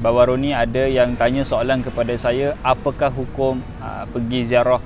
Baru-baru ni ada yang tanya soalan kepada saya, apakah hukum pergi ziarah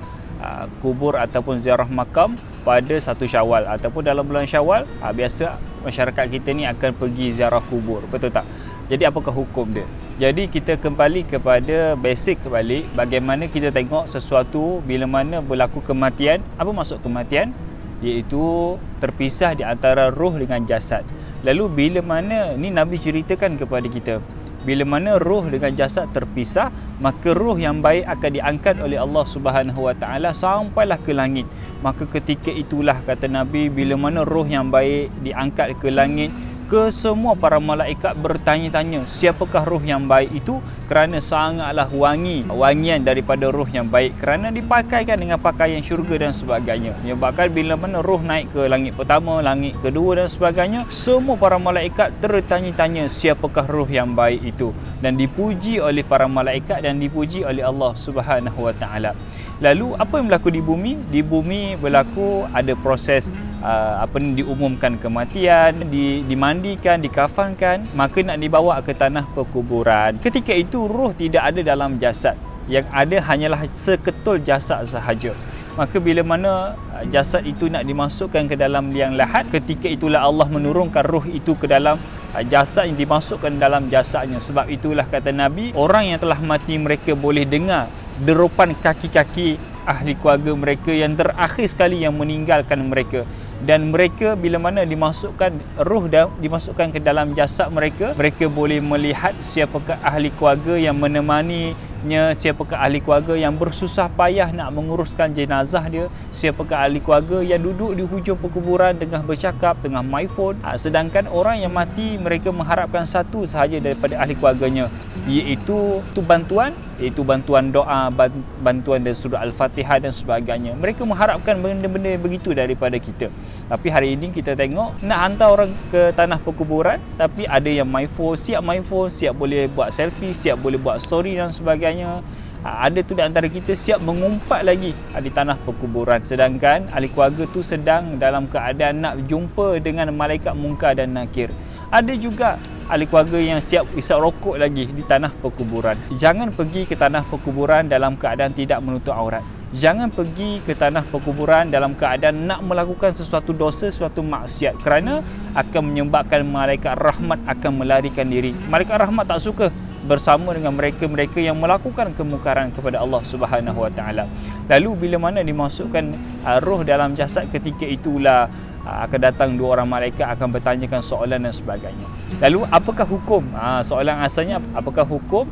kubur ataupun ziarah makam pada 1 Syawal ataupun dalam bulan Syawal. Biasa masyarakat kita ni akan pergi ziarah kubur, betul tak? Jadi apakah hukum dia? Jadi kita kembali kepada basic balik, bagaimana kita tengok sesuatu bila mana berlaku kematian. Apa maksud kematian? Iaitu terpisah di antara roh dengan jasad. Lalu bila mana ni Nabi ceritakan kepada kita, bila mana roh dengan jasad terpisah, maka roh yang baik akan diangkat oleh Allah Subhanahu Wa Taala sampailah ke langit. Maka ketika itulah kata Nabi, bila mana roh yang baik diangkat ke langit, ke semua para malaikat bertanya-tanya, siapakah roh yang baik itu? Kerana sangatlah wangian daripada roh yang baik, kerana dipakaikan dengan pakaian syurga dan sebagainya. Bahkan bila mana roh naik ke langit pertama, langit kedua dan sebagainya, semua para malaikat tertanya-tanya siapakah roh yang baik itu, dan dipuji oleh para malaikat dan dipuji oleh Allah Subhanahu Wa Taala. Lalu apa yang berlaku di bumi? Di bumi berlaku ada proses diumumkan kematian, dimandikan, dikafankan, maka nak dibawa ke tanah perkuburan. Ketika itu roh tidak ada dalam jasad, yang ada hanyalah seketul jasad sahaja. Maka bila mana jasad itu nak dimasukkan ke dalam liang lahat, ketika itulah Allah menurunkan roh itu ke dalam jasad yang dimasukkan dalam jasadnya. Sebab itulah kata Nabi, orang yang telah mati mereka boleh dengar derupan kaki-kaki ahli keluarga mereka yang terakhir sekali yang meninggalkan mereka. Dan mereka bila mana dimasukkan roh dan dimasukkan ke dalam jasad mereka, mereka boleh melihat siapakah ahli keluarga yang menemaninya, siapakah ahli keluarga yang bersusah payah nak menguruskan jenazah dia, siapakah ahli keluarga yang duduk di hujung perkuburan tengah bercakap, tengah main phone. Sedangkan orang yang mati, mereka mengharapkan satu sahaja daripada ahli keluarganya, iaitu bantuan doa, bantuan dari surah Al-Fatihah dan sebagainya. Mereka mengharapkan benda-benda begitu daripada kita. Tapi hari ini kita tengok nak hantar orang ke tanah perkuburan, tapi ada yang main phone, siap boleh buat selfie, siap boleh buat story dan sebagainya. Ada tu di antara kita siap mengumpat lagi di tanah perkuburan, sedangkan ahli keluarga tu sedang dalam keadaan nak jumpa dengan malaikat Munkar dan Nakir. Ada juga ahli keluarga yang siap isap rokok lagi di tanah perkuburan. Jangan pergi ke tanah perkuburan dalam keadaan tidak menutup aurat. Jangan pergi ke tanah perkuburan dalam keadaan nak melakukan sesuatu dosa, sesuatu maksiat, kerana akan menyebabkan malaikat rahmat akan melarikan diri. Malaikat rahmat tak suka bersama dengan mereka-mereka yang melakukan kemungkaran kepada Allah Subhanahu Wa Taala. Lalu bila mana dimasukkan roh dalam jasad, ketika itulah akan datang 2 orang malaikat akan bertanyakan soalan dan sebagainya. Lalu apakah hukum? Soalan asalnya, apakah hukum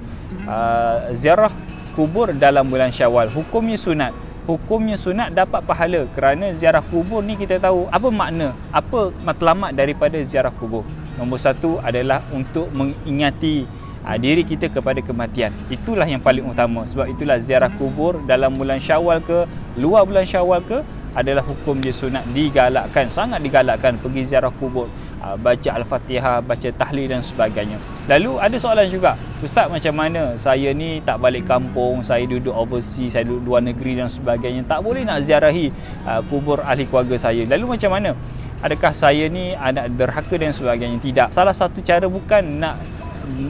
ziarah kubur dalam bulan Syawal? Hukumnya sunat. Hukumnya sunat, dapat pahala, kerana ziarah kubur ni kita tahu apa makna, apa matlamat daripada ziarah kubur. Nombor 1 adalah untuk mengingati diri kita kepada kematian. Itulah yang paling utama. Sebab itulah ziarah kubur dalam bulan Syawal ke luar bulan Syawal ke adalah hukum dia sunat, digalakkan, sangat digalakkan pergi ziarah kubur, baca Al-Fatihah, baca tahlil dan sebagainya. Lalu ada soalan juga, Ustaz, macam mana saya ni tak balik kampung, saya duduk overseas, saya duduk luar negeri dan sebagainya, tak boleh nak ziarahi kubur ahli keluarga saya. Lalu macam mana? Adakah saya ni anak derhaka dan sebagainya? Tidak. Salah satu cara bukan nak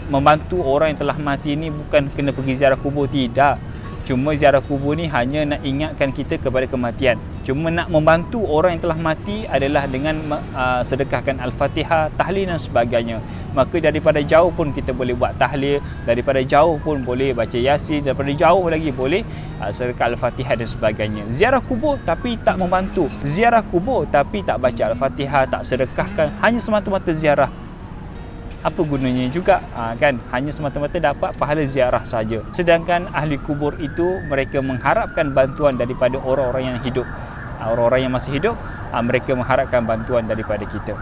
membantu orang yang telah mati ni bukan kena pergi ziarah kubur, tidak. Cuma ziarah kubur ni hanya nak ingatkan kita kepada kematian. Cuma nak membantu orang yang telah mati adalah dengan sedekahkan Al-Fatihah, tahlil dan sebagainya. Maka daripada jauh pun kita boleh buat tahlil, daripada jauh pun boleh baca Yasin, daripada jauh lagi boleh sedekah Al-Fatihah dan sebagainya. Ziarah kubur tapi tak membantu, ziarah kubur tapi tak baca Al-Fatihah, tak sedekahkan, hanya semata-mata ziarah, apa gunanya juga, kan? Hanya semata-mata dapat pahala ziarah saja. Sedangkan ahli kubur itu mereka mengharapkan bantuan daripada orang-orang yang hidup. Orang-orang yang masih hidup, mereka mengharapkan bantuan daripada kita.